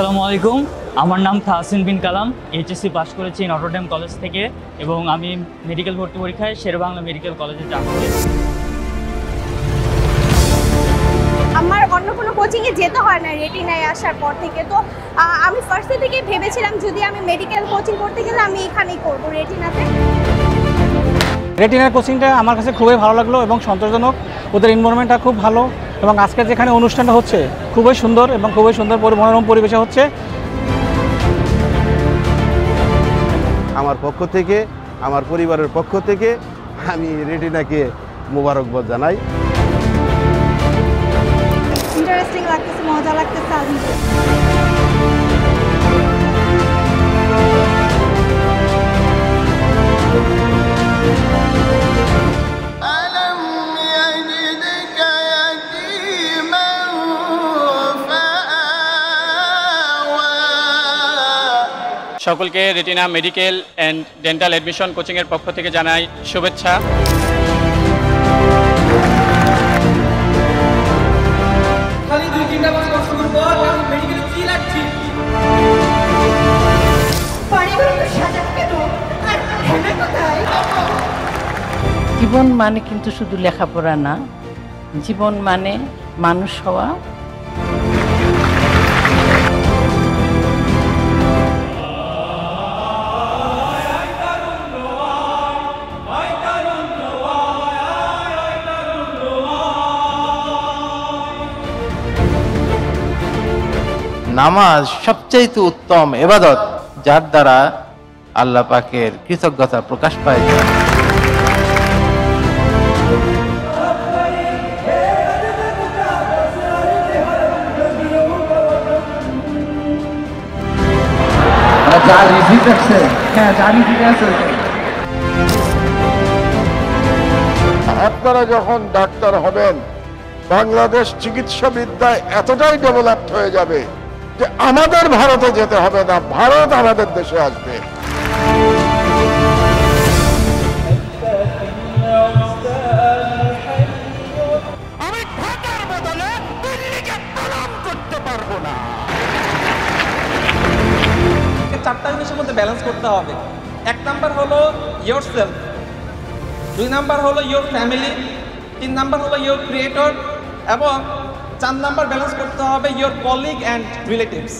আসসালামু আলাইকুম, আমার নাম তাহসিন বিন কালাম। এইচএসসি পাস করেছি নটর ডেম কলেজ থেকে এবং আমি মেডিকেল ভর্তি পরীক্ষায় শেরেবাংলা মেডিকেল কলেজে চাকরি পেয়েছি। আমার অন্য কোনো কোচিংয়ে যেতে হয় না রেটিনায় আসার পর থেকে। তো আমি ফার্স্ট থেকে ভেবেছিলাম যদি আমি মেডিকেল কোচিং করতে গেলে আমি এখানেই করবো রেটিনাতে। রেটিনার কোচিংটা আমার কাছে খুবই ভালো লাগলো এবং সন্তোষজনক। ওদের এনভায়রনমেন্টটা খুব ভালো এবং আজকে যেখানে অনুষ্ঠানটা হচ্ছে খুবই সুন্দর এবং খুবই সুন্দর মনোরম পরিবেশে হচ্ছে। আমার পক্ষ থেকে, আমার পরিবারের পক্ষ থেকে আমি রেটিনাকে মোবারকবাদ জানাই। ইন্টারেস্টিং লাগতেছে, মজা লাগতেছে। সকলকে retina medical and dental admission কোচিংয়ের পক্ষ থেকে জানাই শুভেচ্ছা। জীবন মানে কিন্তু শুধু লেখাপড়া না, জীবন মানে মানুষ হওয়া। নামাজ সবচাইতে উত্তম ইবাদত, যার দ্বারা আল্লাহ পাকের কৃতজ্ঞতা প্রকাশ পায়। আপনারা যখন ডাক্তার হবেন, বাংলাদেশ চিকিৎসা বিদ্যায় এতটাই ডেভেলপড হয়ে যাবে যে আমাদের ভারতে যেতে হবে না, ভারত আমাদের দেশে আসবে। আমি ঢাকার বদলে দিল্লিকে প্রণাম করতে পারবো না। চারটা জিনিসের মধ্যে ব্যালেন্স করতে হবে। এক নাম্বার হলো ইয়োর সেলফ, 2 নাম্বার হলো ইয়োর ফ্যামিলি, 3 নাম্বার হলো ইয়োর ক্রিয়েটর এবং 4 নাম্বার ব্যালেন্স করতে হবে ইয়োর কলিগ অ্যান্ড রিলেটিভস।